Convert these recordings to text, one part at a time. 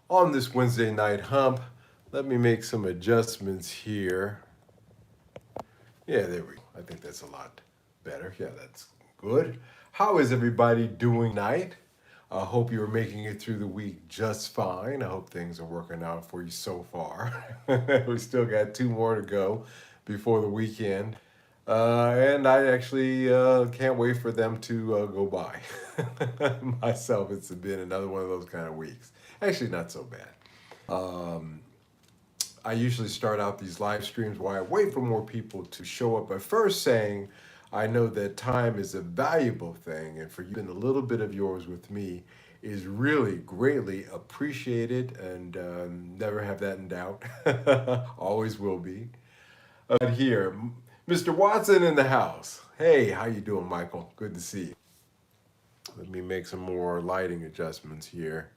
on this Wednesday night hump. Let me make some adjustments here. Yeah, there we go. I think that's a lot better. Yeah, that's good. How is everybody doing tonight? I hope you're making it through the week just fine. I hope things are working out for you so far. We still got two more to go before the weekend. And I actually can't wait for them to go by. Myself, it's been another one of those kind of weeks. Actually, not so bad. Um, I usually start out these live streams while I wait for more people to show up. But first, saying I know that time is a valuable thing, and for you, and a little bit of yours with me is really greatly appreciated, and never have that in doubt. Always will be. Here, Mr. Watson in the house. Hey, how you doing, Michael? Good to see you. Let me make some more lighting adjustments here.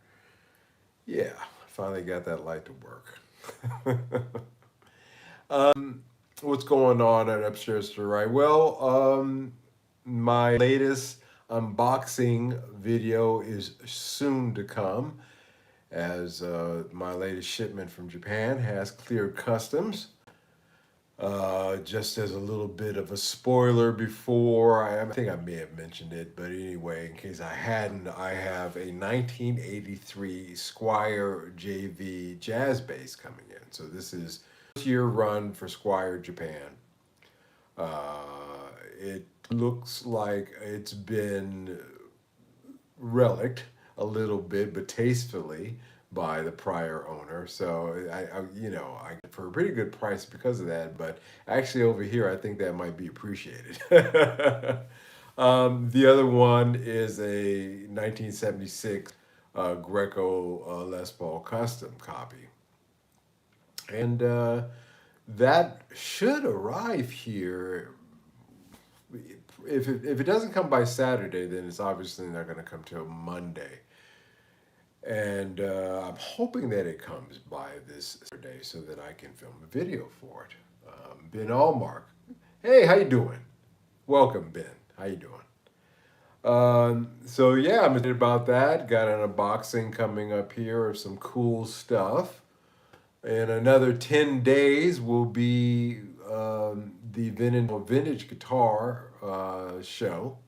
Yeah, finally got that light to work. What's going on at Upstairs to the Right? Well, my latest unboxing video is soon to come as my latest shipment from Japan has cleared customs. Just as a little bit of a spoiler before, I think I may have mentioned it, but anyway, in case I hadn't, I have a 1983 Squire JV jazz bass coming in. So this is first year run for Squire Japan. It looks like it's been relicked a little bit, but tastefully by the prior owner. So I for a pretty good price because of that. But actually, over here, I think that might be appreciated. The other one is a 1976 Greco Les Paul custom copy, and that should arrive here. If it doesn't come by Saturday, then it's obviously not going to come till Monday. And I'm hoping that it comes by this Saturday so that I can film a video for it. Ben Allmark, hey, how you doing? Welcome, Ben. How you doing? So yeah, I'm excited about that. Got an unboxing coming up here of some cool stuff. In another 10 days will be the vintage guitar show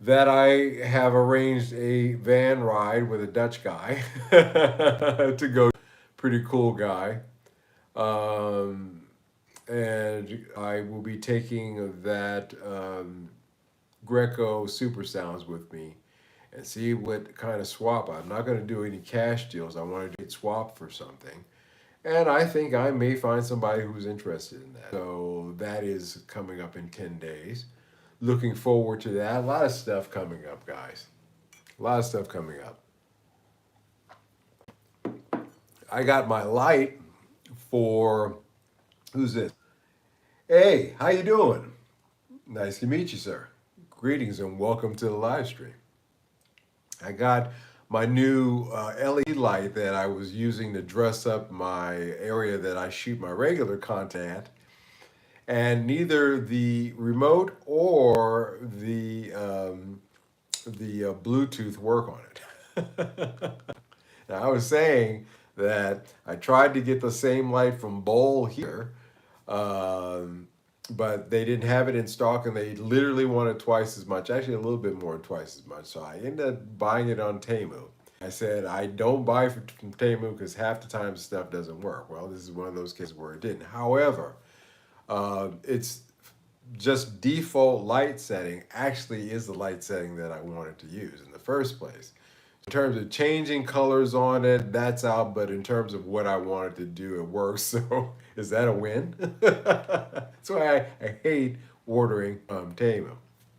that I have arranged a van ride with a Dutch guy to go. Pretty cool guy. Um, and I will be taking that Greco Super Sounds with me and see what kind of swap. I'm not going to do any cash deals. I want to get swap for something. And I think I may find somebody who's interested in that. So that is coming up in 10 days. Looking forward to that. A lot of stuff coming up, guys. A lot of stuff coming up. I got my light for who's this? Hey, how you doing? Nice to meet you, sir. Greetings and welcome to the live stream. I got my new LED light that I was using to dress up my area that I shoot my regular content, and neither the remote or the Bluetooth work on it. Now, I was saying that I tried to get the same light from Bowl here, um, but they didn't have it in stock, and they literally wanted twice as much, actually a little bit more than twice as much. So I ended up buying it on Temu. I said I don't buy from Temu because half the time stuff doesn't work. Well, this is one of those cases where it didn't. However, it's just default light setting actually is the light setting that I wanted to use in the first place. In terms of changing colors on it, that's out, but in terms of what I wanted to do, it works. So is that a win? That's why I hate ordering Temu.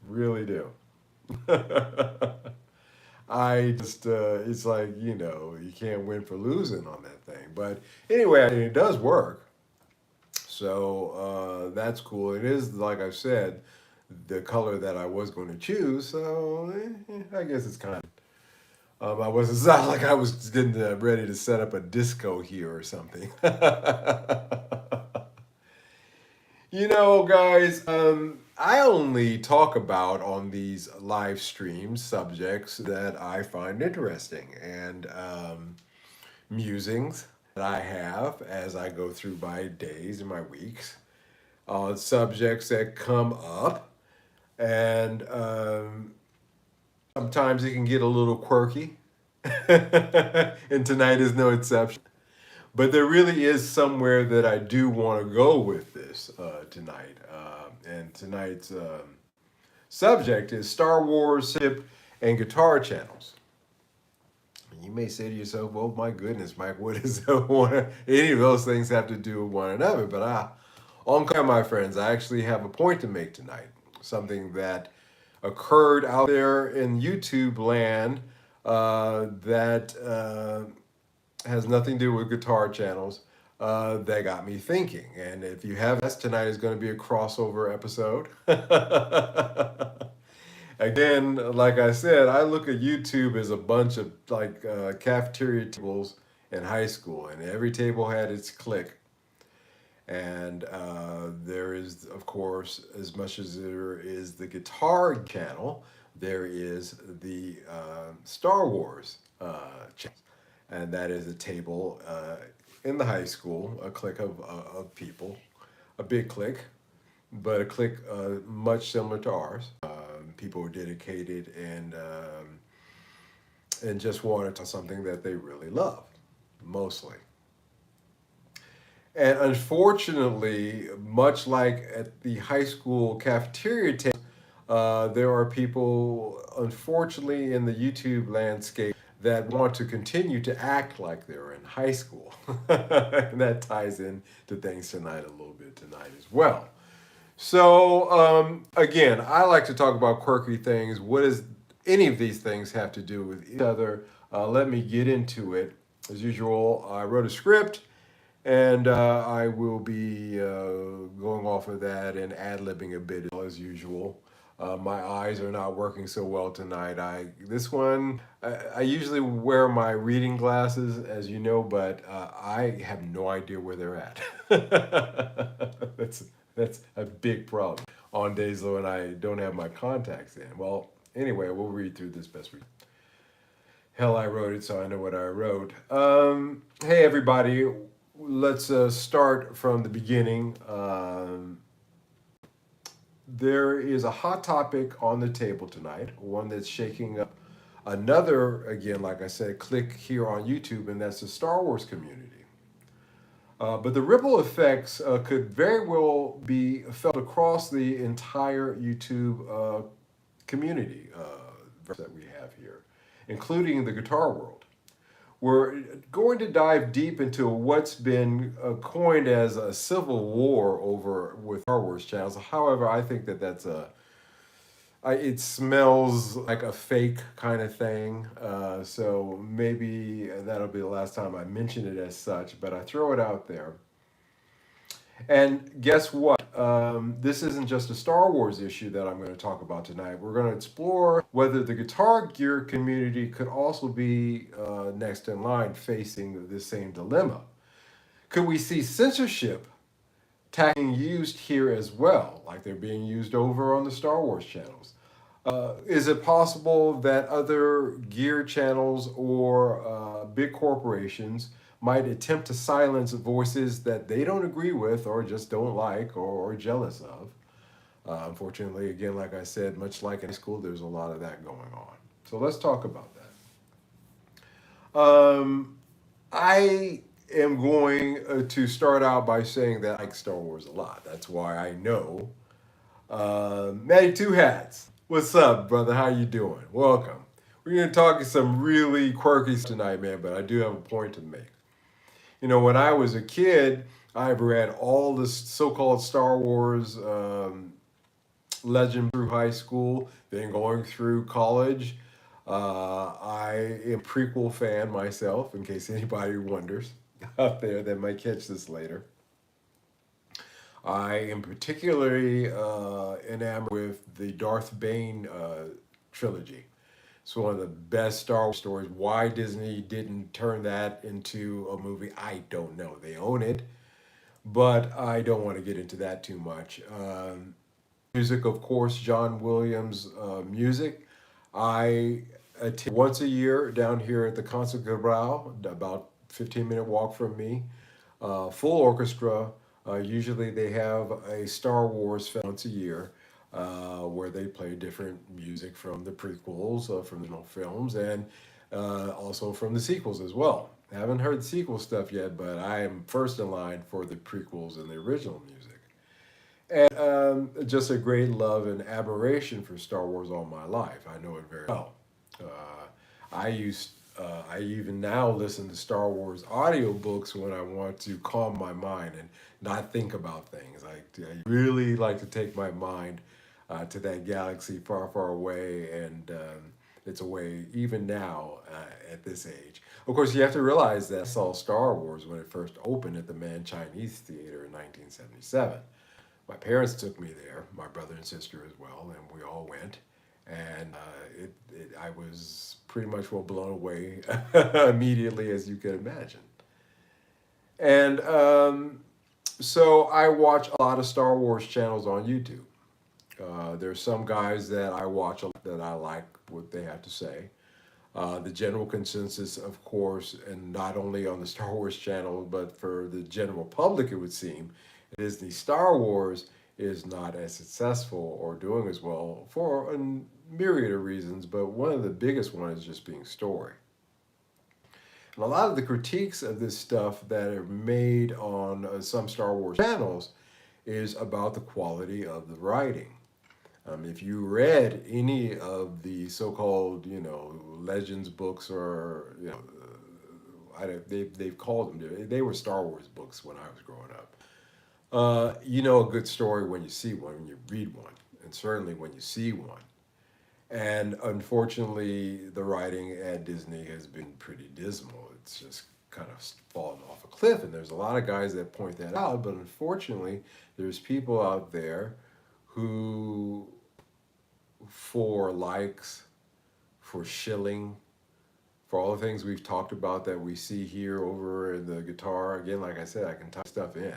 Really do. I just, it's like, you can't win for losing on that thing. But anyway, it does work. So that's cool. It is, like I said, the color that I was going to choose. So I guess it's kind of. I wasn't it's not like I was getting ready to set up a disco here or something. Guys, I only talk about on these live streams subjects that I find interesting. And musings that I have as I go through my days and my weeks on subjects that come up. And sometimes it can get a little quirky. And tonight is no exception. But there really is somewhere that I do want to go with this tonight. And tonight's subject is Star Wars, censorship, and guitar channels. You may say to yourself, well, my goodness, Mike, what does any of those things have to do with one another? But on my friends, I actually have a point to make tonight. Something that occurred out there in YouTube land that has nothing to do with guitar channels that got me thinking. And if you have this, tonight is going to be a crossover episode. Again, like I said, I look at YouTube as a bunch of like cafeteria tables in high school, and every table had its clique. And there is, of course, as much as there is the guitar channel, there is the Star Wars channel. And that is a table in the high school, a clique of people, a big clique, but a clique much similar to ours. People were dedicated and just wanted to something that they really love, mostly. And unfortunately, much like at the high school cafeteria table, there are people, unfortunately, in the YouTube landscape that want to continue to act like they're in high school. And that ties in to things tonight a little bit tonight as well. So, again, I like to talk about quirky things. What does any of these things have to do with each other? Let me get into it. As usual, I wrote a script, and I will be going off of that and ad-libbing a bit as usual. My eyes are not working so well tonight. I usually wear my reading glasses, as you know, but I have no idea where they're at. That's a big problem on days when I don't have my contacts in. Well, anyway, we'll read through this best we can. Hell, I wrote it, so I know what I wrote. Hey, everybody. Let's start from the beginning. There is a hot topic on the table tonight, one that's shaking up another, again, like I said, click here on YouTube, and that's the Star Wars community. But the ripple effects could very well be felt across the entire YouTube community that we have here, including the guitar world. We're going to dive deep into what's been coined as a civil war over with Star Wars channels. However, I think that it smells like a fake kind of thing. So maybe that'll be the last time I mention it as such, but I throw it out there. And guess what? This isn't just a Star Wars issue that I'm going to talk about tonight. We're going to explore whether the guitar gear community could also be next in line facing the same dilemma. Could we see censorship being used here as well, like they're being used over on the Star Wars channels? Is it possible that other gear channels or big corporations might attempt to silence voices that they don't agree with or just don't like or jealous of? Unfortunately, again, like I said, much like in high school, there's a lot of that going on. So let's talk about that. I am going to start out by saying that I like Star Wars a lot. That's why I know. Matty Two Hats, what's up, brother? How you doing? Welcome. We're going to talk some really quirky stuff tonight, man, but I do have a point to make. You know, when I was a kid, I read all this so-called Star Wars legend through high school, then going through college. I am a prequel fan myself, in case anybody wonders out there that might catch this later. I am particularly enamored with the Darth Bane trilogy. It's one of the best Star Wars stories. Why Disney didn't turn that into a movie, I don't know. They own it, but I don't want to get into that too much. Music, of course, John Williams music. I attend once a year down here at the Concert Cabral, about 15-minute walk from me. Full orchestra. Usually they have a Star Wars once a year where they play different music from the prequels, from the films, and also from the sequels as well. I haven't heard the sequel stuff yet, but I am first in line for the prequels and the original music. And just a great love and admiration for Star Wars all my life. I know it very well. I even now listen to Star Wars audiobooks when I want to calm my mind and not think about things. I really like to take my mind to that galaxy far, far away, and it's away even now at this age. Of course, you have to realize that I saw Star Wars when it first opened at the Man Chinese Theater in 1977. My parents took me there, my brother and sister as well, and we all went. And I was pretty much well blown away immediately, as you can imagine. And so I watch a lot of Star Wars channels on YouTube. There's some guys that I watch that I like what they have to say. The general consensus, of course, and not only on the Star Wars channel, but for the general public, it would seem, Disney Star Wars is not as successful or doing as well for a myriad of reasons, but one of the biggest ones is just being story. And a lot of the critiques of this stuff that are made on some Star Wars channels is about the quality of the writing. If you read any of the so-called, legends books, or they've called them. They were Star Wars books when I was growing up. You know a good story when you see one, when you read one, and certainly when you see one. And unfortunately, the writing at Disney has been pretty dismal. It's just kind of fallen off a cliff, and there's a lot of guys that point that out, but unfortunately, there's people out there who, for likes, for shilling, for all the things we've talked about that we see here over in the guitar. Again, like I said, I can type stuff in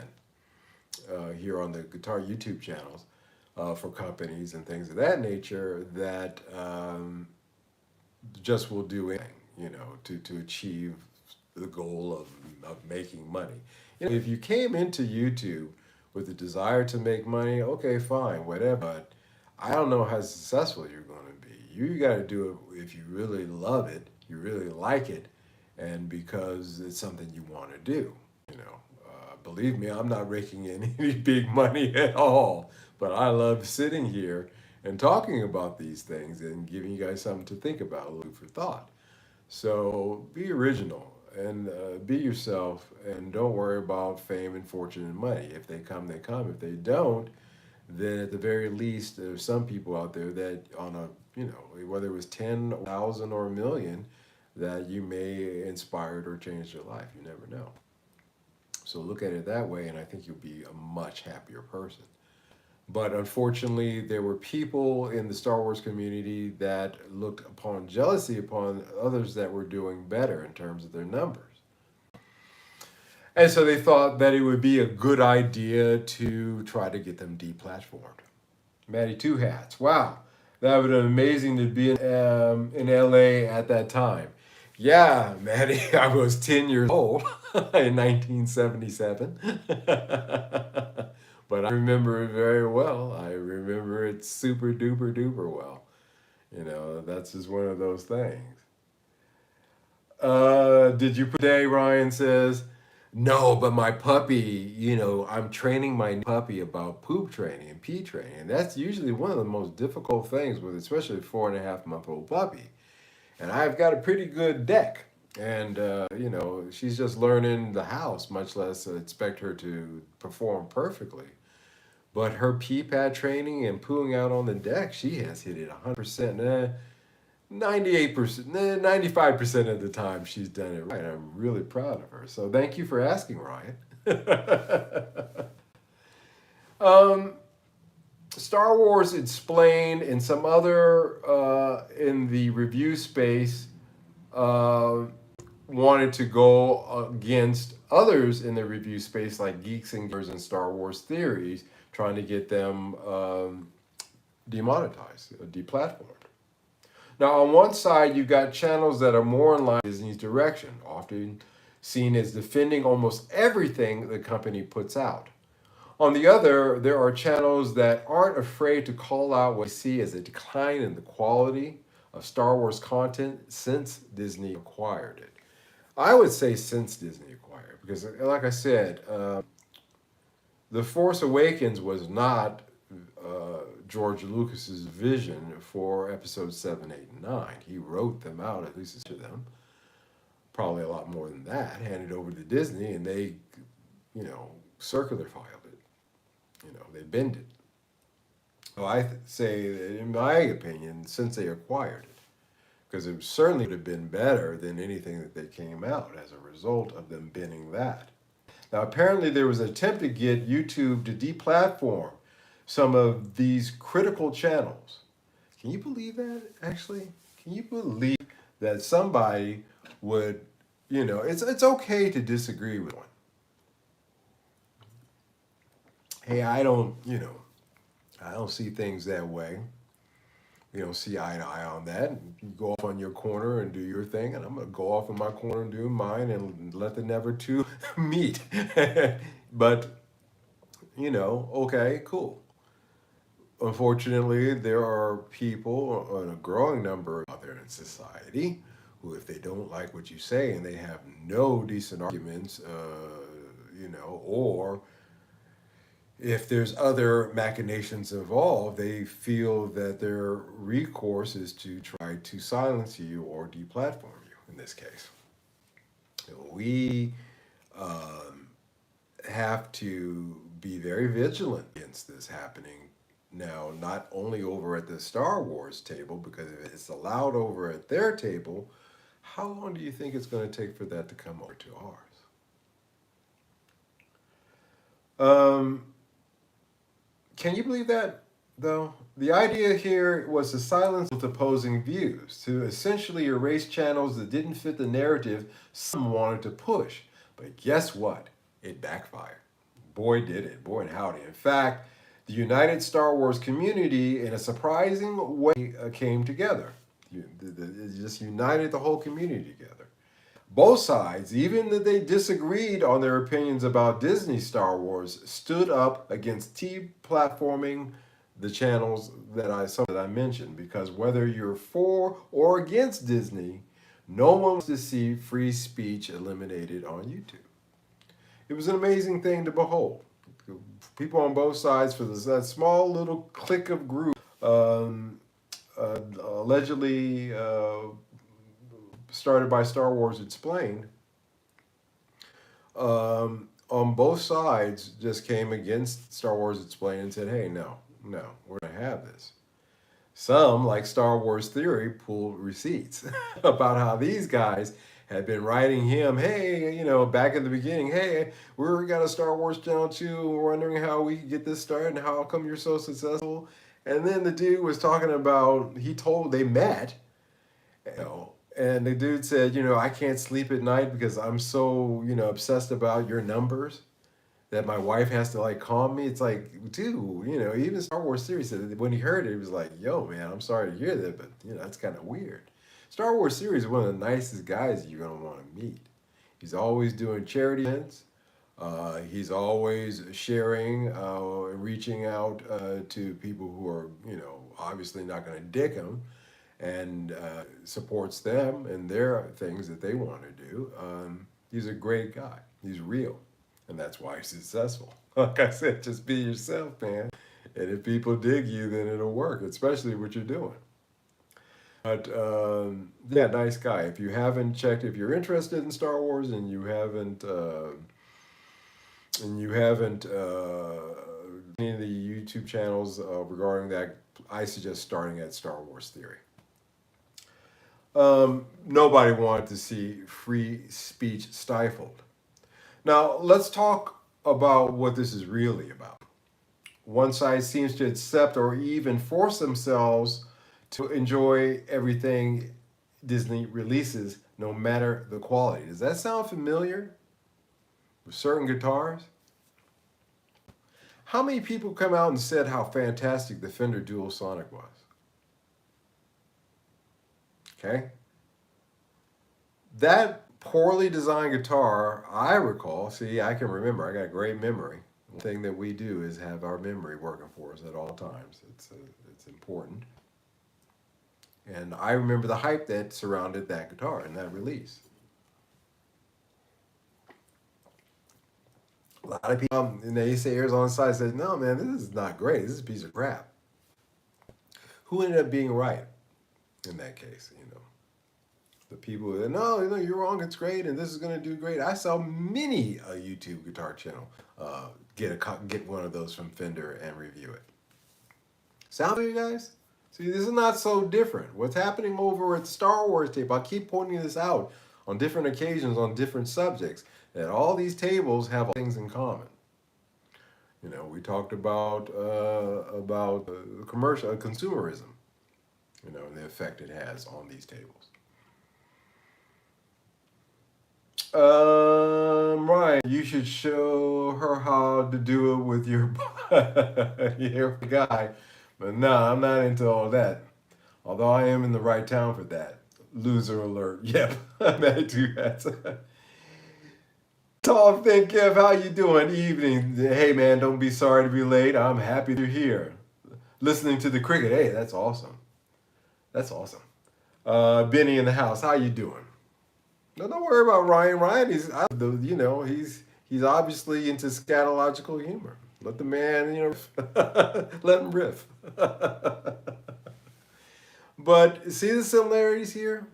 here on the guitar YouTube channels for companies and things of that nature that just will do anything, to achieve the goal of making money. If you came into YouTube with the desire to make money, okay, fine, whatever. But I don't know how successful you're going to be. You got to do it if you really love it, you really like it, and because it's something you want to do. Believe me, I'm not raking in any big money at all, but I love sitting here and talking about these things and giving you guys something to think about, a little food for thought. So be original and be yourself, and don't worry about fame and fortune and money. If they come, they come. If they don't, then at the very least, there's some people out there that on a, whether it was 10,000 or a million, that you may inspired or change their life. You never know. So look at it that way, and I think you'll be a much happier person. But unfortunately, there were people in the Star Wars community that looked upon jealousy upon others that were doing better in terms of their numbers. And so they thought that it would be a good idea to try to get them deplatformed. Matty Two Hats, wow, that would have been amazing to be in LA at that time. Yeah, Matty, I was 10 years old in 1977. But I remember it very well. I remember it super duper duper well. That's just one of those things. Did you put today, Ryan says, no, but my puppy, I'm training my puppy about poop training and pee training. And that's usually one of the most difficult things with especially a 4.5-month-old puppy. And I've got a pretty good deck. And, she's just learning the house, much less expect her to perform perfectly. But her pee pad training and pooing out on the deck, she has hit it 100%. 98%, 95% of the time she's done it right. I'm really proud of her. So thank you for asking, Ryan. Star Wars Explained and some other in the review space wanted to go against others in the review space like Geeks and Gears and Star Wars Theories, trying to get them demonetized, deplatformed. Now, on one side, you've got channels that are more in line with Disney's direction, often seen as defending almost everything the company puts out. On the other, there are channels that aren't afraid to call out what they see as a decline in the quality of Star Wars content since Disney acquired it. I would say since Disney acquired it, because, like I said, The Force Awakens was not George Lucas's vision for episodes 7, 8, and 9. He wrote them out, at least to them. Probably a lot more than that, handed over to Disney, and they, circular filed it. They bend it. So say that, in my opinion, since they acquired it, because it certainly would have been better than anything that they came out as a result of them bending that. Now, apparently, there was an attempt to get YouTube to deplatform some of these critical channels. Can you believe that, actually? Can you believe that somebody would, it's okay to disagree with one. Hey, I don't see things that way. We don't see eye to eye on that. You go off on your corner and do your thing, and I'm going to go off in my corner and do mine and let the never two meet. But, okay, cool. Unfortunately, there are people, a growing number out there in society, who, if they don't like what you say and they have no decent arguments, or if there's other machinations involved, they feel that their recourse is to try to silence you or deplatform you, in this case. We have to be very vigilant against this happening now, not only over at the Star Wars table, because if it's allowed over at their table, how long do you think it's going to take for that to come over to ours? Can you believe that, though? The idea here was to silence opposing views, to essentially erase channels that didn't fit the narrative some wanted to push. But guess what? It backfired. Boy, did it. Boy, and howdy. In fact, the united Star Wars community, in a surprising way, came together. It just united the whole community together. Both sides, even that they disagreed on their opinions about Disney Star Wars, stood up against deplatforming the channels that I mentioned, because whether you're for or against Disney, no one wants to see free speech eliminated on YouTube. It was an amazing thing to behold. People on both sides, for that small little clique of group, allegedly started by Star Wars Explained, on both sides just came against Star Wars Explained and said, hey, no, we're going to have this. Some, like Star Wars Theory, pulled receipts about how these guys had been writing him, hey, back in the beginning, hey, we got a Star Wars channel too, we're wondering how we could get this started and how come you're so successful. And then the dude was talking about, they met, and the dude said, I can't sleep at night because I'm so, obsessed about your numbers that my wife has to calm me. It's like, dude, even Star Wars Series said that when he heard it, he was like, yo, man, I'm sorry to hear that, but that's kind of weird. Star Wars Series is one of the nicest guys you're going to want to meet. He's always doing charity events. He's always sharing, reaching out to people who are, obviously not going to dick him, and supports them and their things that they want to do. He's a great guy. He's real. And that's why he's successful. Like I said, just be yourself, man. And if people dig you, then it'll work, especially what you're doing. But nice guy. If you haven't checked, if you're interested in Star Wars and you haven't any of the YouTube channels regarding that, I suggest starting at Star Wars Theory. Nobody wanted to see free speech stifled. Now, let's talk about what this is really about. One side seems to accept or even force themselves to enjoy everything Disney releases, no matter the quality. Does that sound familiar with certain guitars? How many people come out and said how fantastic the Fender Dual Sonic was? Okay? That poorly designed guitar, I recall, see, I can remember, I got great memory. One thing that we do is have our memory working for us at all times. It's important. And I remember the hype that surrounded that guitar and that release. A lot of people, and the naysayers on the side said, no, man, this is not great. This is a piece of crap. Who ended up being right in that case, you know? The people that, no, you're wrong, it's great, and this is going to do great. I saw many a YouTube guitar channel get one of those from Fender and review it. Sound for you guys? See, this is not so different. What's happening over at Star Wars Tape, I keep pointing this out on different occasions on different subjects, that all these tables have things in common. You know, we talked about commercial consumerism, you know, and the effect it has on these tables. Ryan, you should show her how to do it with your your guy. But no, I'm not into all that. Although I am in the right town for that. Loser alert. Yep, I'm at do that. Tall, thin Kev, how you doing? Evening. Hey man, don't be sorry to be late. I'm happy you're here. Listening to the cricket. Hey, that's awesome. That's awesome. Benny in the house. How you doing? No, don't worry about Ryan. Ryan is, you know, he's obviously into scatological humor. Let the man, you know, let him riff. But see the similarities here?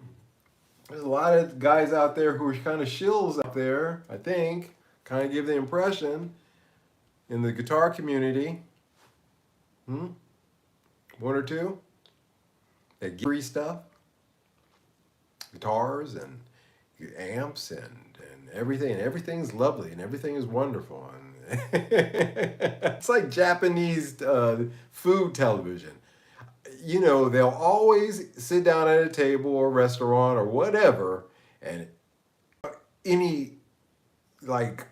There's a lot of guys out there who are kind of shills out there, I think, kind of give the impression in the guitar community, one or two, that get free stuff, guitars and amps and everything, and everything's lovely and everything is wonderful. And it's like Japanese food television. You know, they'll always sit down at a table or restaurant or whatever, and any like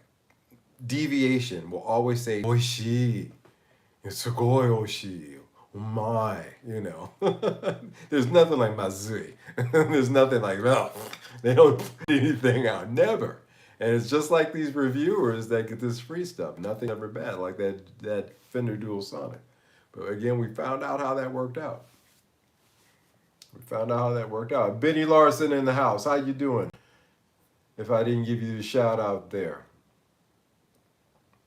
deviation will always say oishii, sugoi oishii, my, you know. There's nothing like mazui. There's nothing like, oh, they don't put anything out, never. And it's just like these reviewers that get this free stuff. Nothing ever bad, like that Fender Dual Sonic. But again, we found out how that worked out. Benny Larson in the house. How you doing? If I didn't give you the shout out there.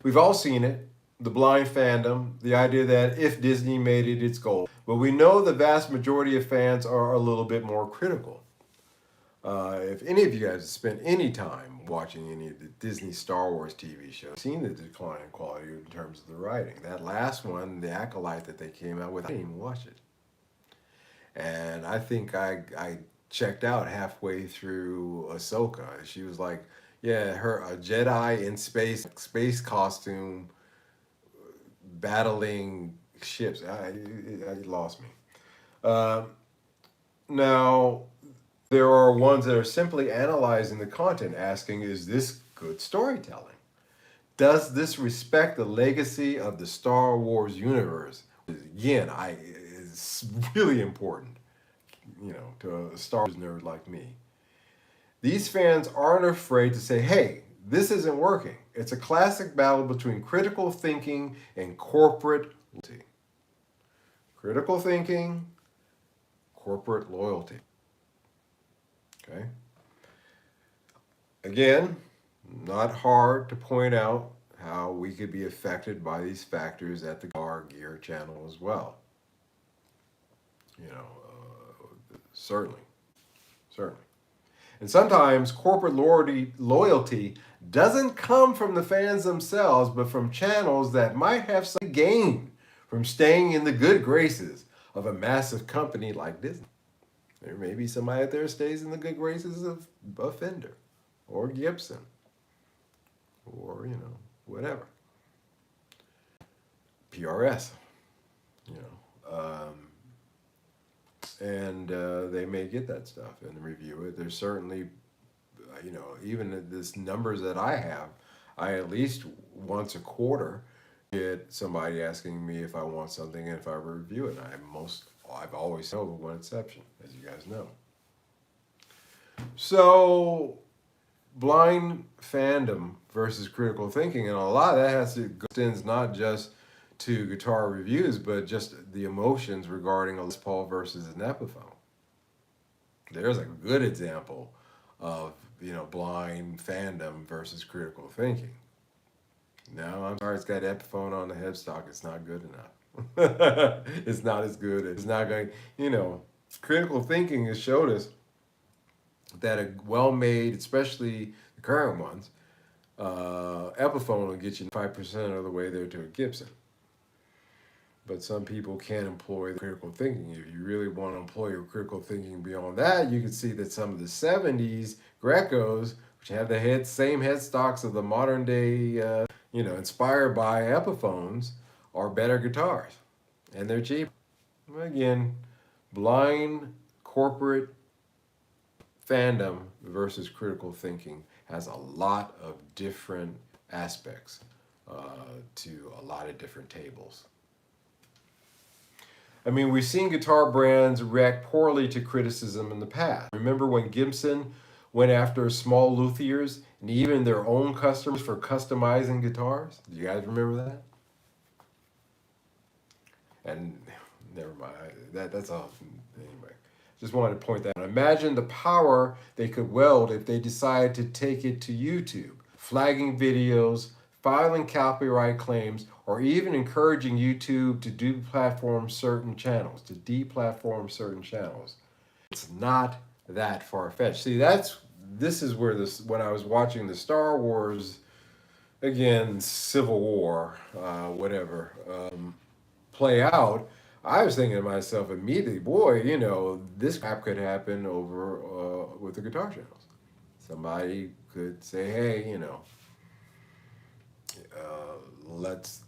We've all seen it. The blind fandom. The idea that if Disney made it, it's gold. But we know the vast majority of fans are a little bit more critical. If any of you guys have spent any time watching any of the Disney Star Wars TV shows, seen the decline in quality in terms of the writing. That last one, the Acolyte that they came out with, I didn't even watch it. And I think I checked out halfway through Ahsoka. She was like, yeah, a Jedi in space costume, battling ships. It lost me. Now, there are ones that are simply analyzing the content, asking, is this good storytelling? Does this respect the legacy of the Star Wars universe? Again, it's really important, you know, to a Star Wars nerd like me. These fans aren't afraid to say, hey, this isn't working. It's a classic battle between critical thinking and corporate loyalty. Critical thinking, corporate loyalty. Okay. Again, not hard to point out how we could be affected by these factors at the Guitar Gear channel as well. You know, certainly. And sometimes corporate loyalty doesn't come from the fans themselves, but from channels that might have some gain from staying in the good graces of a massive company like Disney. There may be somebody out there who stays in the good graces of Fender or Gibson or, you know, whatever. PRS, you know. And they may get that stuff and review it. There's certainly, you know, even this numbers that I have, I at least once a quarter get somebody asking me if I want something and if I review it. I've always held with one exception, as you guys know. So blind fandom versus critical thinking, and a lot of that has to extends not just to guitar reviews, but just the emotions regarding a Les Paul versus an Epiphone. There's a good example of blind fandom versus critical thinking. No, I'm sorry, it's got Epiphone on the headstock. It's not good enough. It's not as good. It's not going. Critical thinking has showed us that a well-made, especially the current ones, Epiphone will get you 5% of the way there to a Gibson. But some people can't employ the critical thinking. If you really want to employ your critical thinking beyond that, you can see that some of the 70s Grecos, which have the same headstocks of the modern day, inspired by Epiphones, are better guitars. And they're cheap. Again, blind corporate fandom versus critical thinking has a lot of different aspects to a lot of different tables. I mean, we've seen guitar brands react poorly to criticism in the past. Remember when Gibson went after small luthiers and even their own customers for customizing guitars? Do you guys remember that? And never mind, that's all. Anyway, just wanted to point that out. Imagine the power they could wield if they decided to take it to YouTube, flagging videos, filing copyright claims, or even encouraging YouTube to deplatform certain channels, It's not that far-fetched. See, this is where when I was watching the Star Wars, again, Civil War, play out, I was thinking to myself immediately, boy, this crap could happen over with the guitar channels. Somebody could say, hey, let's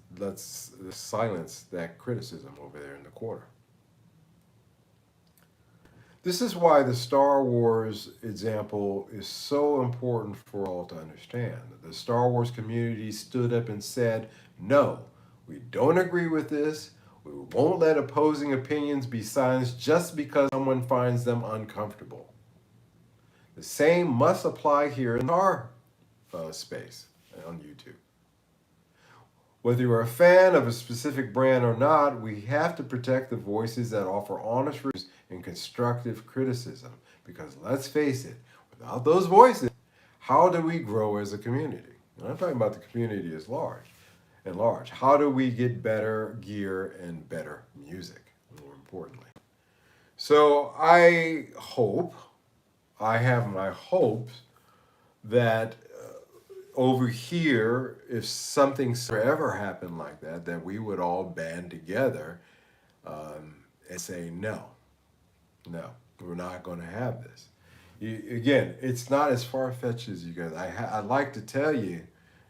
silence that criticism over there in the corner. This is why the Star Wars example is so important for all to understand. The Star Wars community stood up and said, no, we don't agree with this. We won't let opposing opinions be silenced just because someone finds them uncomfortable. The same must apply here in our space on YouTube. Whether you're a fan of a specific brand or not, we have to protect the voices that offer honest reviews and constructive criticism. Because let's face it, without those voices, how do we grow as a community? And I'm talking about the community as large. How do we get better gear and better music, more importantly? So I have my hopes that over here, if something ever happened like that we would all band together and say, no, we're not going to have this. Again, it's not as far-fetched as you guys. I'd like to tell you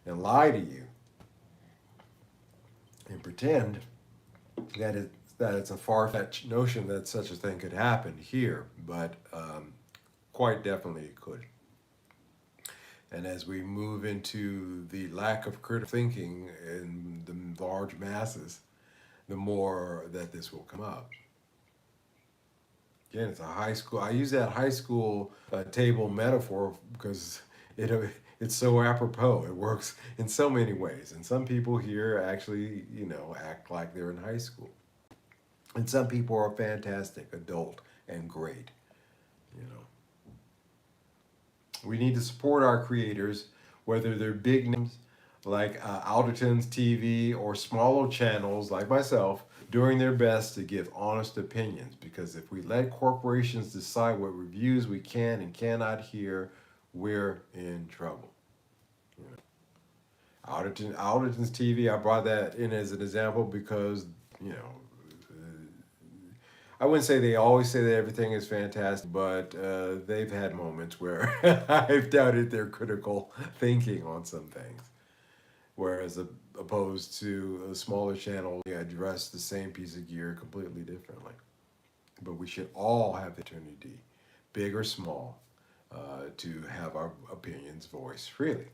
and lie to you and pretend that it's a far-fetched notion that such a thing could happen here, but quite definitely it could. And as we move into the lack of critical thinking in the large masses, the more that this will come up. Again, it's a high school. I use that high school table metaphor because it's so apropos. It works in so many ways. And some people here actually, act like they're in high school. And some people are fantastic, adult, and great, We need to support our creators, whether they're big names like Alderton's TV or smaller channels like myself, doing their best to give honest opinions. Because if we let corporations decide what reviews we can and cannot hear, we're in trouble. Alderton's TV, I brought that in as an example because, I wouldn't say they always say that everything is fantastic, but they've had moments where I've doubted their critical thinking on some things. Whereas opposed to a smaller channel, we address the same piece of gear completely differently. But we should all have the opportunity, big or small, to have our opinions voiced freely.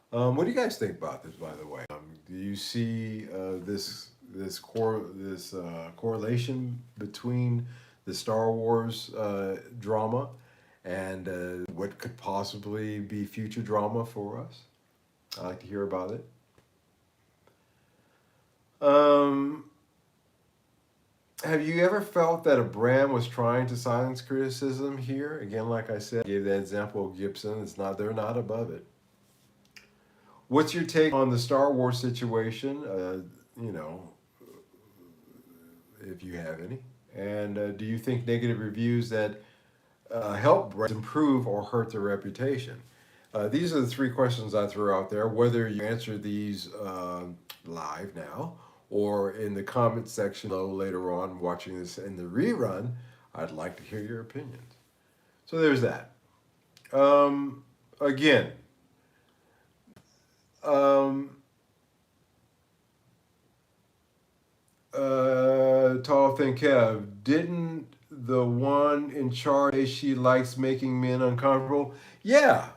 What do you guys think about this, by the way? Do you see this correlation between the Star Wars drama and what could possibly be future drama for us. I like to hear about it. Um, have you ever felt that a brand was trying to silence criticism here? Again, like I said, I gave that example of Gibson. It's not they're not above it. What's your take on the Star Wars situation? You know, if you have any. And do you think negative reviews that help brands improve or hurt their reputation? These are the three questions I threw out there. Whether you answer these live now or in the comment section below later on watching this in the rerun, I'd like to hear your opinions. So there's that. Again, um, Tall Thin Kev, didn't the one in charge say she likes making men uncomfortable? Yeah.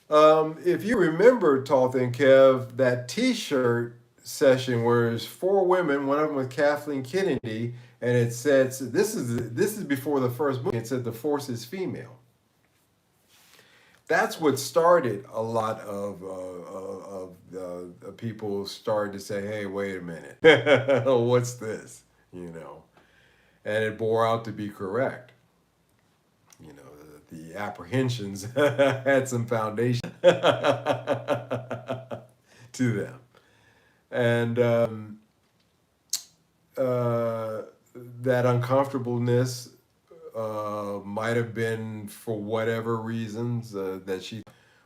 If you remember, Tall Thin Kev, that T-shirt session where there's four women, one of them with Kathleen Kennedy, and it said so this is before the first movie. It said the force is female. That's what started a lot of people started to say, "Hey, wait a minute, what's this?" You know, and it bore out to be correct. You know, the apprehensions had some foundation to them, and uh, that uncomfortableness might have been for whatever reasons that she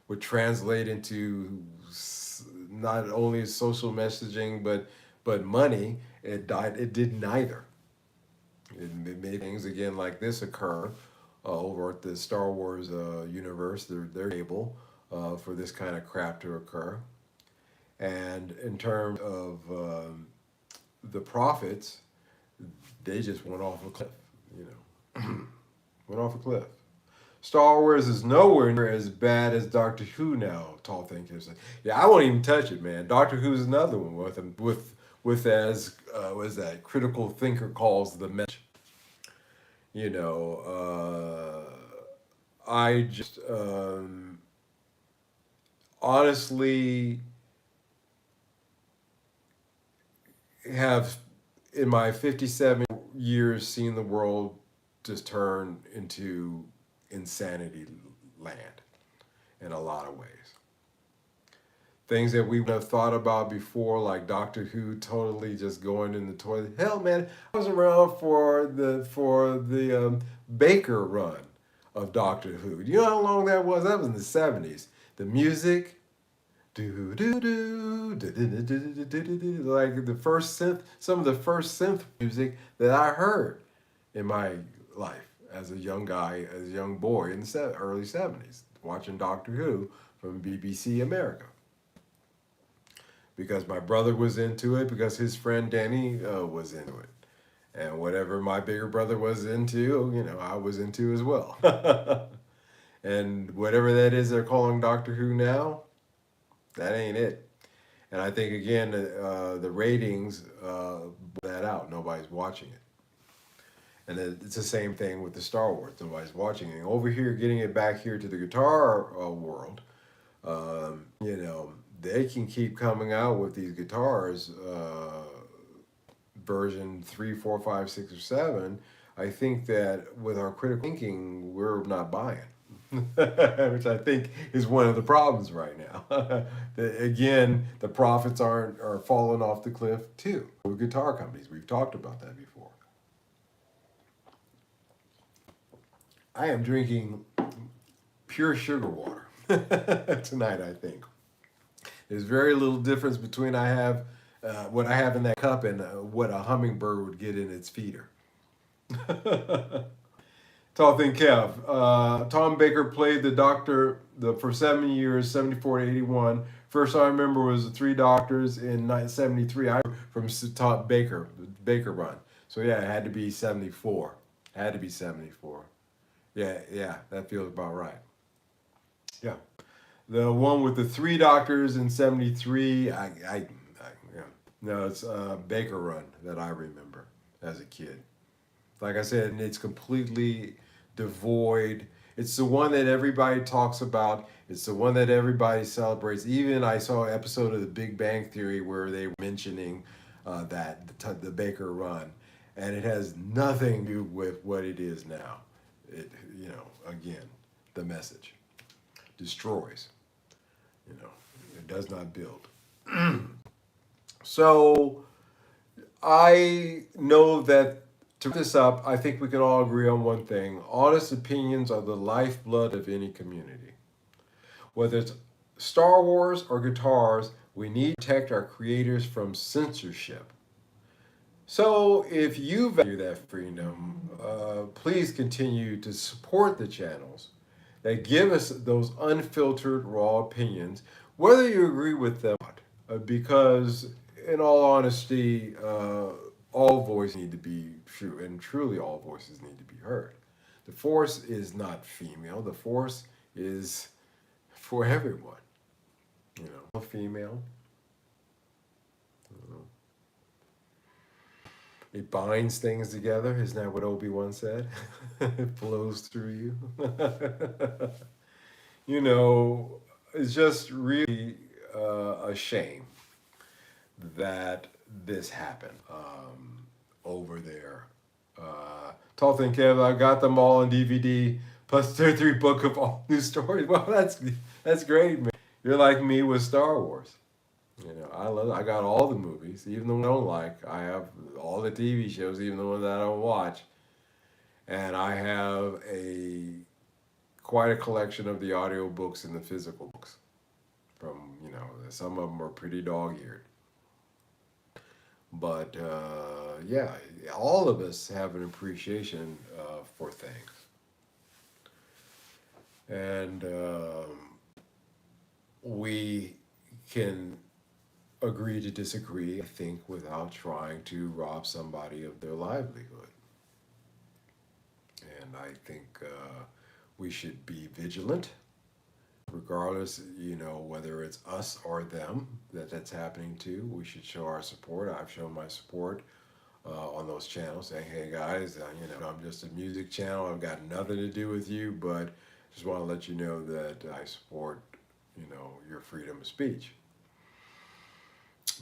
would translate into not only social messaging but money. It did neither. It made things again like this occur over at the Star Wars universe. They're able for this kind of crap to occur. And in terms of the profits, they just went off a cliff. You know, went off a cliff. Star Wars is nowhere near as bad as Doctor Who now. Tall Think is like, yeah, I won't even touch it, man. Doctor Who's another one with as what is that critical thinker calls the message. You know, I just honestly have in my 57 years seen the world just turn into insanity land in a lot of ways. Things that we would have thought about before, like Doctor Who, totally just going in the toilet. Hell, man, I was around for the Baker run of Doctor Who. Do you know how long that was? That was in the 70s. The music, do do do do do do do do do, like the first synth, some of the first synth music that I heard in my life as a young guy, as a young boy in the early 70s, watching Doctor Who from BBC America. Because my brother was into it, because his friend Danny was into it. And whatever my bigger brother was into, you know, I was into as well. And whatever that is they're calling Doctor Who now, that ain't it. And I think, again, the ratings that out. Nobody's watching it. And it's the same thing with the Star Wars. Nobody's watching it. Over here, getting it back here to the guitar world, you know, they can keep coming out with these guitars, version 3, 4, 5, 6, or 7. I think that with our critical thinking, we're not buying. Which I think is one of the problems right now. Again, the profits are falling off the cliff too. With guitar companies, we've talked about that before. I am drinking pure sugar water tonight. I think there's very little difference between what I have in that cup and what a hummingbird would get in its feeder. Tall Thin Kev. Tom Baker played the Doctor for 7 years, 74 to 81. First I remember was the Three Doctors in 1973. I from Tom Baker run. So yeah, it had to be 74. It had to be 74. Yeah, that feels about right. Yeah. The one with the Three Doctors in 73, yeah. No, it's Baker Run that I remember as a kid. Like I said, it's completely devoid. It's the one that everybody talks about. It's the one that everybody celebrates. Even I saw an episode of The Big Bang Theory where they were mentioning the Baker Run, and it has nothing to do with what it is now. It, again, the message destroys. It does not build. So I know that to wrap this up, I think we can all agree on one thing. Honest opinions are the lifeblood of any community. Whether it's Star Wars or guitars, we need to protect our creators from censorship. So if you value that freedom, please continue to support the channels that give us those unfiltered, raw opinions, whether you agree with them or not. Because, in all honesty, all voices need to be true, and truly all voices need to be heard. The Force is not female. The Force is for everyone. Female. It binds things together. Isn't that what Obi-Wan said? It flows through you. It's just really a shame that this happened over there. Tall Thin Kev, I got them all on DVD, plus 33 book of all new stories. Well, that's great, man. You're like me with Star Wars. I got all the movies, even the ones I don't like. I have all the TV shows, even the ones that I don't watch. And I have quite a collection of the audio books and the physical books. Some of them are pretty dog-eared. But yeah, all of us have an appreciation for things. And we can agree to disagree, I think, without trying to rob somebody of their livelihood. And I think we should be vigilant, regardless, whether it's us or them that's happening to. We should show our support. I've shown my support on those channels, saying, hey guys, I'm just a music channel. I've got nothing to do with you, but just want to let you know that I support, your freedom of speech.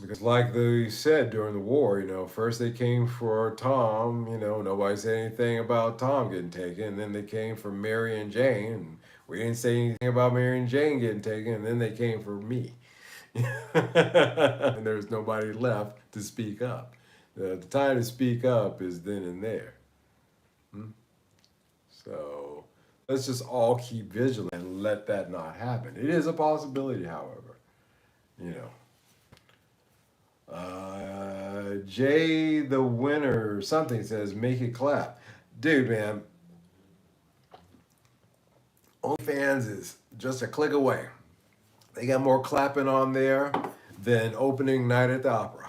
Because like they said during the war, first they came for Tom, nobody said anything about Tom getting taken. And then they came for Mary and Jane, and we didn't say anything about Mary and Jane getting taken. And then they came for me. And there's nobody left to speak up. The time to speak up is then and there. So let's just all keep vigilant and let that not happen. It is a possibility, however. Jay the winner something says make it clap. Dude, man, OnlyFans is just a click away. They got more clapping on there than opening night at the opera.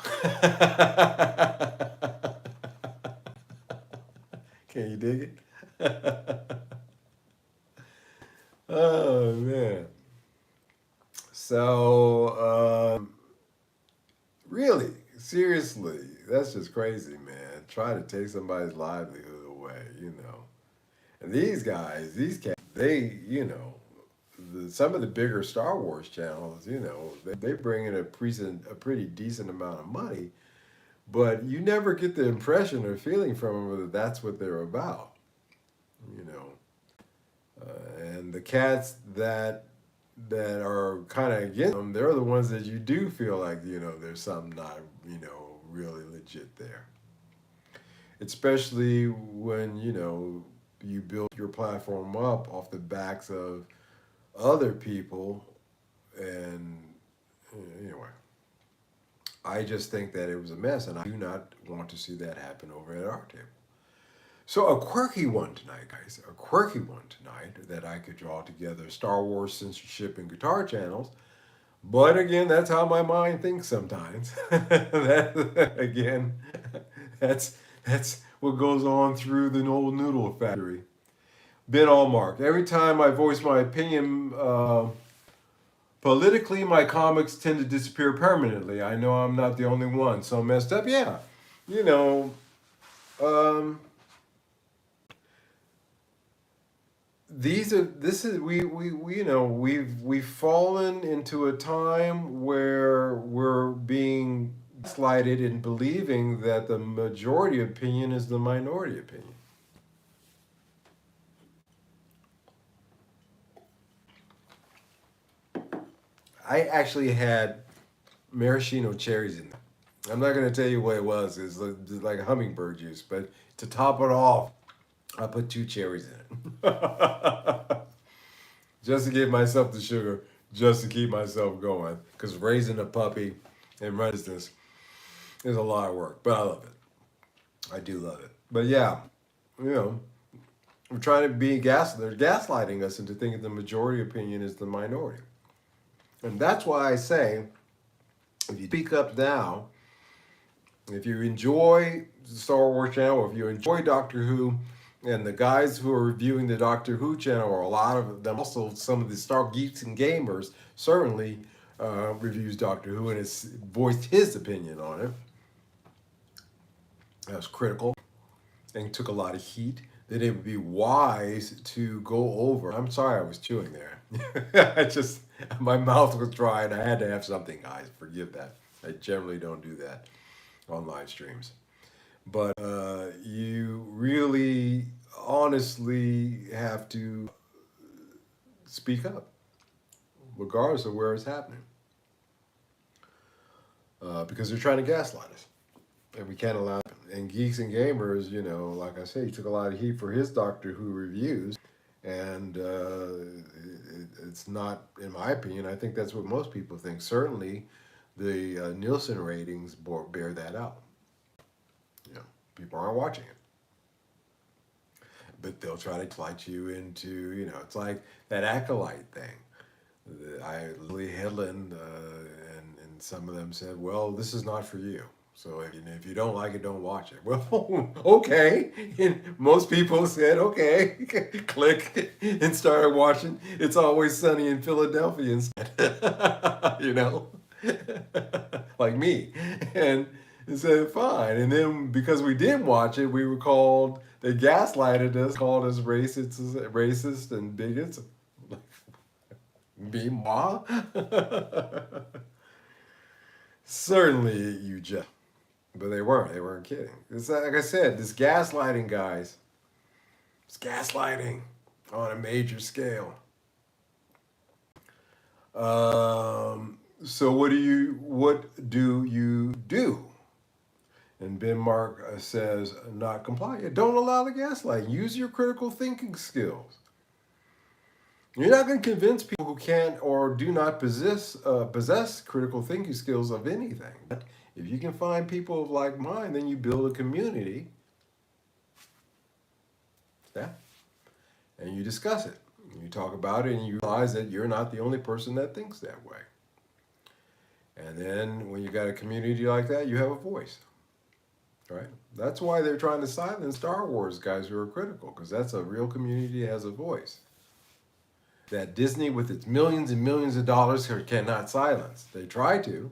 Can you dig it? Oh man. So really, seriously, that's just crazy, man. Try to take somebody's livelihood away, And these guys, these cats, they, some of the bigger Star Wars channels, they bring in a pretty decent amount of money, but you never get the impression or feeling from them that that's what they're about, And the cats that are kind of against them, they're the ones that you do feel like, there's something not, really legit there. Especially when, you build your platform up off the backs of other people. And anyway, I just think that it was a mess, and I do not want to see that happen over at our table. So a quirky one tonight, guys, that I could draw together Star Wars, censorship, and guitar channels. But again, that's how my mind thinks sometimes. That's what goes on through the old noodle factory. Ben Allmark. Every time I voice my opinion politically, my comics tend to disappear permanently. I know I'm not the only one. So messed up? Yeah. this is we you know we've fallen into a time where we're being slighted in believing that the majority opinion is the minority opinion. I actually had maraschino cherries in there. I'm not going to tell you what it was. It's like hummingbird juice, but to top it off, I put two cherries in it. Just to give myself the sugar, just to keep myself going. Because raising a puppy and running this is a lot of work, but I love it. I do love it. But yeah, you know, we're trying to be they're gaslighting us into thinking the majority opinion is the minority. And that's why I say, if you speak up now, if you enjoy the Star Wars channel, or if you enjoy Doctor Who, and the guys who are reviewing the Doctor Who channel, or a lot of them, also some of the Star Geeks and Gamers, certainly reviews Doctor Who and has voiced his opinion on it. That was critical and took a lot of heat. That it would be wise to go over. I'm sorry, I was chewing there. I just my mouth was dry and I had to have something, guys. Forgive that. I generally don't do that on live streams. But you really, honestly have to speak up, regardless of where it's happening, because they're trying to gaslight us, and we can't allow it. And Geeks and Gamers, like I say, he took a lot of heat for his Doctor Who reviews, and it's not, in my opinion, I think that's what most people think. Certainly, the Nielsen ratings bear that out. You know, people aren't watching it. But they'll try to fight you into, it's like that acolyte thing. I literally headlined, and some of them said, "Well, this is not for you. So if you don't like it, don't watch it." Well, okay. And most people said, "Okay," click, and started watching It's Always Sunny in Philadelphia instead. you know, like me, and said fine. And then because we didn't watch it, we were called. They gaslighted us, called us racist and bigots. Me, moi. Certainly, you just. But they weren't. They weren't kidding. It's like I said, this gaslighting, guys. It's gaslighting on a major scale. So what do you do? And Ben Mark says, not comply. Yeah, don't allow the gaslighting. Use your critical thinking skills. You're not going to convince people who can't or do not possess critical thinking skills of anything. But if you can find people of like mind, then you build a community. Yeah. And you discuss it. You talk about it and you realize that you're not the only person that thinks that way. And then when you got a community like that, you have a voice. Right? That's why they're trying to silence Star Wars guys who are critical, because that's a real community that has a voice. That Disney, with its millions and millions of dollars, cannot silence. They try to,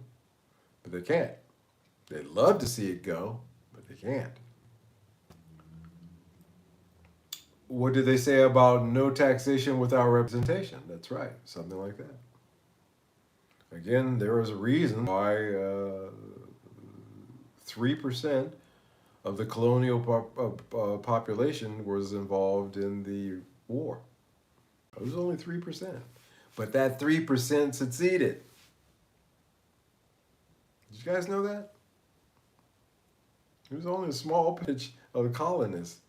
but they can't. They'd love to see it go, but they can't. What did they say about no taxation without representation? That's right, something like that. Again, there was a reason why 3% of the colonial population was involved in the war. It was only 3%. But that 3% succeeded. Did you guys know that? It was only a small pitch of the colonists,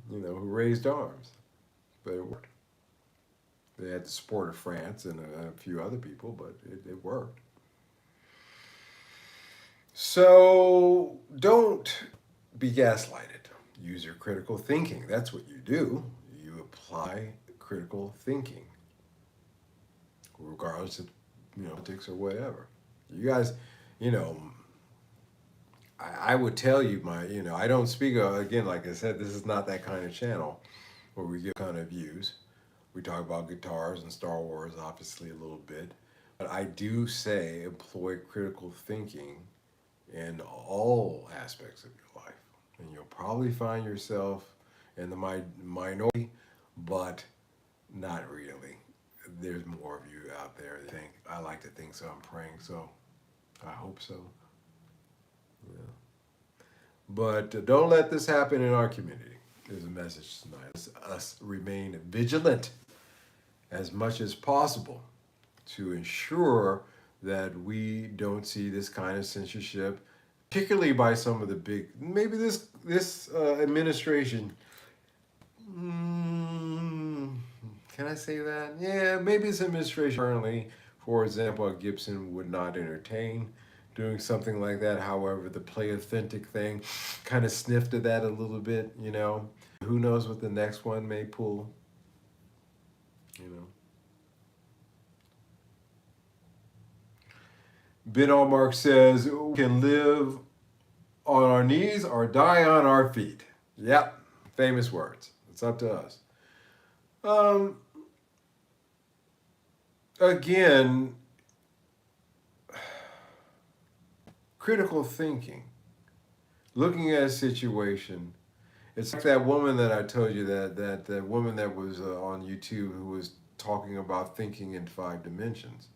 who raised arms. But it worked. They had the support of France and a few other people, but it worked. So don't be gaslighted. Use your critical thinking. That's what you do. You apply critical thinking, regardless of politics or whatever. You guys, I would tell you I don't speak again. Like I said, this is not that kind of channel where we give kind of views. We talk about guitars and Star Wars, obviously a little bit, but I do say employ critical thinking in all aspects of your life, and you'll probably find yourself in the minority but not really. There's more of you out there. I like to think so. I'm praying so. I hope so. Yeah. But don't let this happen in our community. There's a message tonight. Let's us remain vigilant as much as possible to ensure that we don't see this kind of censorship, particularly by some of the big. Maybe this administration. Mm, can I say that? Yeah, maybe this administration currently, for example, Gibson would not entertain doing something like that. However, the play authentic thing kind of sniffed at that a little bit, you know. Who knows what the next one may pull, you know. Ben Allmark says, we can live on our knees or die on our feet. Yep, famous words. It's up to us. Um, Again, critical thinking, looking at a situation. It's like that woman that I told you that woman that was on YouTube who was talking about thinking in 5 dimensions.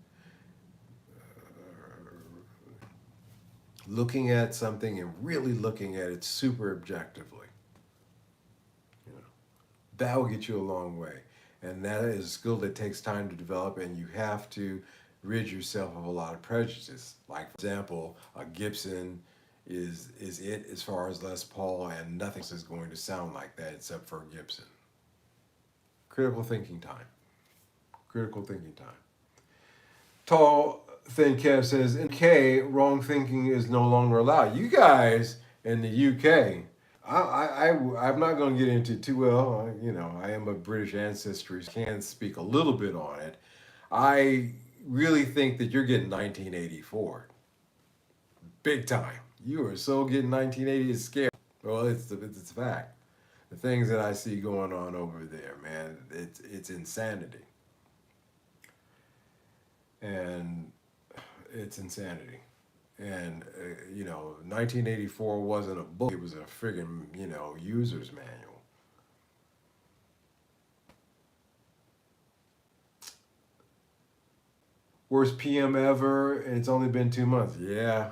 Looking at something and really looking at it super objectively. You know, that will get you a long way. And that is a skill that takes time to develop, and you have to rid yourself of a lot of prejudice. Like, for example, a Gibson is it as far as Les Paul, and nothing else is going to sound like that except for Gibson. Critical thinking time. Critical thinking time. Tall, Thin Kev says, in UK, wrong thinking is no longer allowed. You guys in the UK, I'm not going to get into it too well. You know, I am of British ancestry, can speak a little bit on it. I really think that you're getting 1984. Big time. You are so getting 1980 is scary. Well, it's a fact. The things that I see going on over there, man, it's insanity. And it's insanity. And, 1984 wasn't a book, it was a friggin', user's manual. Worst PM ever, and it's only been 2 months. Yeah.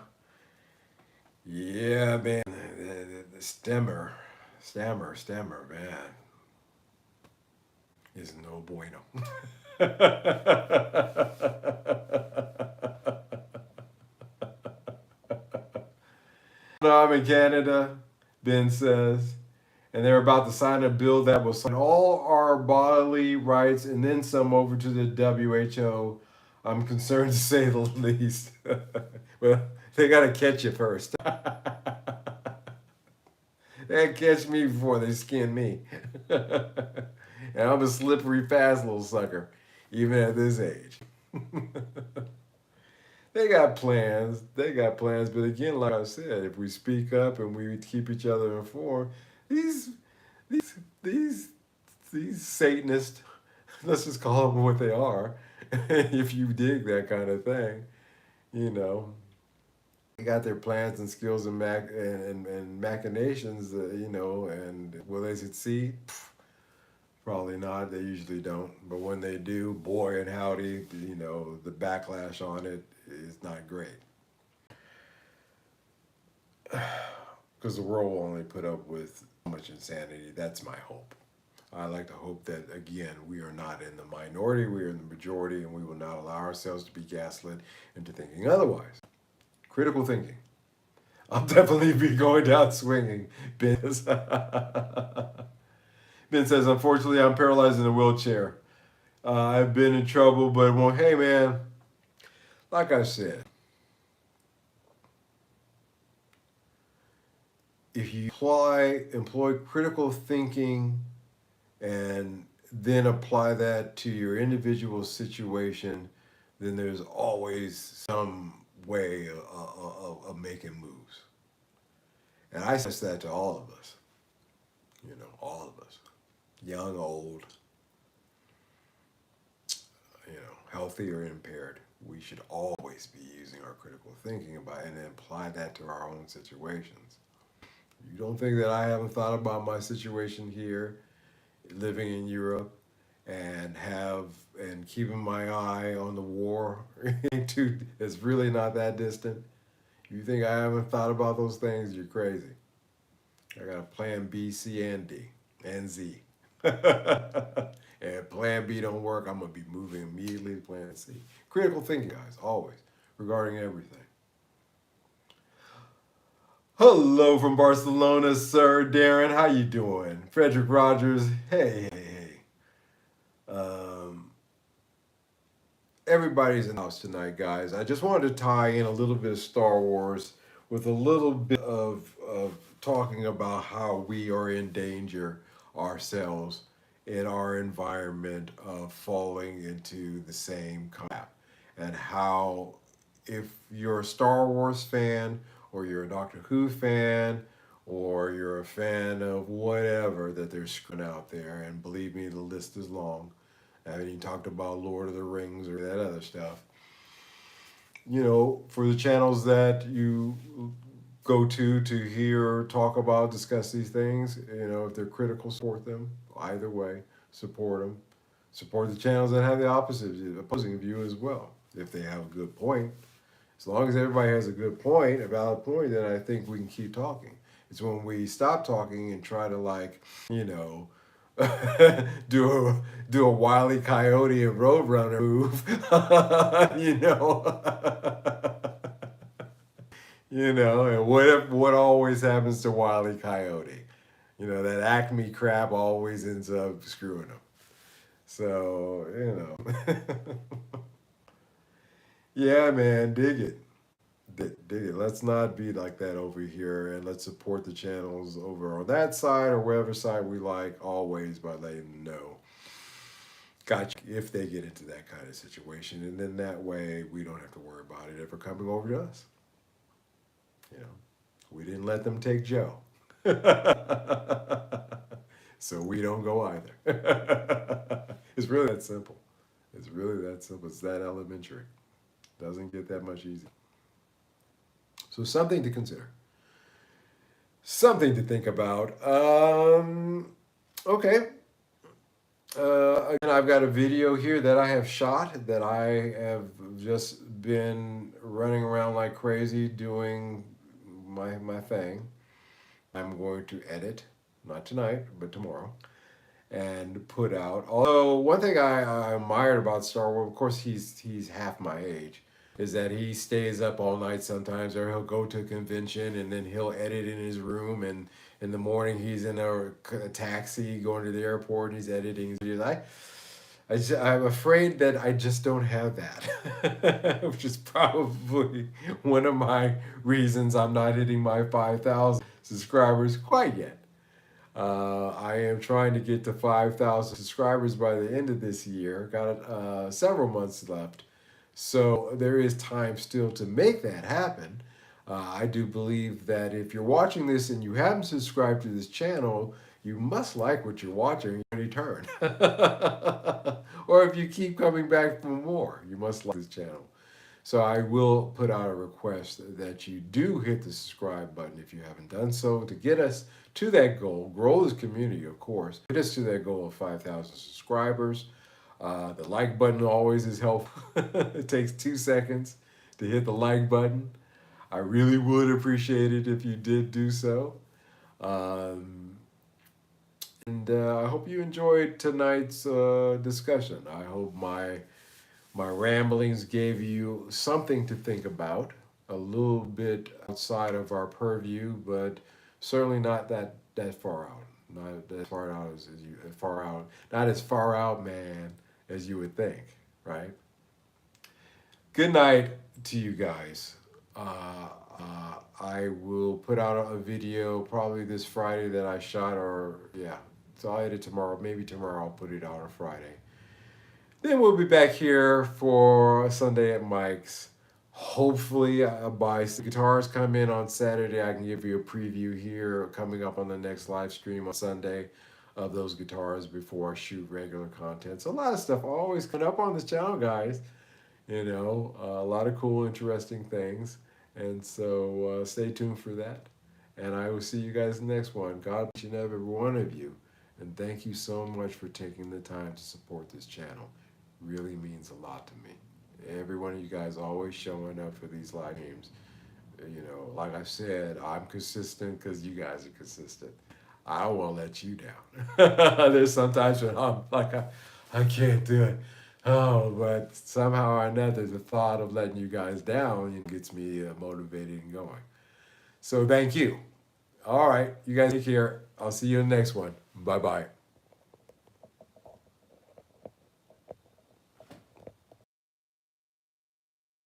Yeah, man. The stammer, man, is no bueno. I'm in Canada, Ben says, and they're about to sign a bill that will sign all our bodily rights and then some over to the WHO. I'm concerned to say the least. Well, they got to catch you first. They catch me before they skin me. And I'm a slippery fast little sucker, even at this age. They got plans. They got plans. But again, like I said, if we speak up and we keep each other informed, these these these these Satanists, let's just call them what they are, if you dig that kind of thing, you know, they got their plans and skills and and machinations, and will they succeed? Probably not. They usually don't. But when they do, boy and howdy, the backlash on it is not great. Because the world will only put up with so much insanity. That's my hope. I like to hope that, again, we are not in the minority, we are in the majority, and we will not allow ourselves to be gaslit into thinking otherwise. Critical thinking. I'll definitely be going down swinging. Ben says, unfortunately, I'm paralyzed in a wheelchair. I've been in trouble, but hey, man, like I said, if you employ critical thinking and then apply that to your individual situation, then there's always some way of making moves. And I suggest that to all of us, all of us, young, old, healthy or impaired. We should always be using our critical thinking and then apply that to our own situations. You don't think that I haven't thought about my situation here living in Europe and keeping my eye on the war it's really not that distant. You think I haven't thought about those things? You're crazy. I got a plan B, C, and D, and Z. And if plan B don't work, I'm gonna be moving immediately to plan C. Critical thinking, guys, always, regarding everything. Hello from Barcelona, sir. Darren, how you doing? Frederick Rogers, hey, hey, hey. Everybody's in the house tonight, guys. I just wanted to tie in a little bit of Star Wars with a little bit of talking about how we are in danger ourselves in our environment of falling into the same crap. And how, if you're a Star Wars fan, or you're a Doctor Who fan, or you're a fan of whatever that they're screwing out there, and believe me, the list is long. I haven't even talked about Lord of the Rings or that other stuff. You know, for the channels that you go to hear, talk about, discuss these things, you know, if they're critical, support them. Either way, support them. Support the channels that have the opposing view as well, if they have a good point. As long as everybody has a good point, a valid point, then I think we can keep talking. It's when we stop talking and try to, like, you know, do a Wile E. Coyote and Roadrunner move, you know, you know, and what always happens to Wile E. Coyote? You know, that Acme crap always ends up screwing him. So, you know, yeah, man, dig it. Dig it. Let's not be like that over here, and let's support the channels over on that side or wherever side we like, always by letting them know. Gotcha. If they get into that kind of situation, and then that way we don't have to worry about it ever coming over to us. You know, we didn't let them take Joe, so we don't go either. It's really that simple. It's really that simple. It's that elementary. Doesn't get that much easier. So something to consider, something to think about. Okay. Again, I've got a video here that I have shot that I have just been running around like crazy doing my thing. I'm going to edit, not tonight, but tomorrow, and put out. Although one thing I admired about Star Wars, of course, he's half my age, is that he stays up all night sometimes, or he'll go to a convention and then he'll edit in his room, and in the morning he's in a taxi going to the airport and he's editing his videos. I'm afraid that I just don't have that, which is probably one of my reasons I'm not hitting my 5,000 subscribers quite yet. I am trying to get to 5,000 subscribers by the end of this year. Got several months left. So there is time still to make that happen. I do believe that if you're watching this and you haven't subscribed to this channel, you must like what you're watching in return. Or if you keep coming back for more, you must like this channel. So I will put out a request that you do hit the subscribe button if you haven't done so, to get us to that goal, grow this community, of course, get us to that goal of 5,000 subscribers. The like button always is helpful. It takes 2 seconds to hit the like button. I really would appreciate it if you did do so. And I hope you enjoyed tonight's discussion. I hope my ramblings gave you something to think about, a little bit outside of our purview, but certainly not that far out. Not as far out as you far out. Not as far out, man, as you would think, right? Good night to you guys. I will put out a video probably this Friday that I shot, or yeah, so I'll edit tomorrow. Maybe tomorrow I'll put it out on Friday. Then we'll be back here for Sunday at Mike's. Hopefully, by the guitars come in on Saturday, I can give you a preview here coming up on the next live stream on Sunday of those guitars before I shoot regular content. So a lot of stuff always coming up on this channel, guys. You know, a lot of cool, interesting things. And so stay tuned for that. And I will see you guys next one. God bless each and every one of you. And thank you so much for taking the time to support this channel. Really means a lot to me. Every one of you guys always showing up for these live games. You know, like I said, I'm consistent because you guys are consistent. I won't let you down. There's sometimes when I'm like, I can't do it. Oh, but somehow or another, the thought of letting you guys down gets me motivated and going. So thank you. All right, you guys take care. I'll see you in the next one. Bye bye.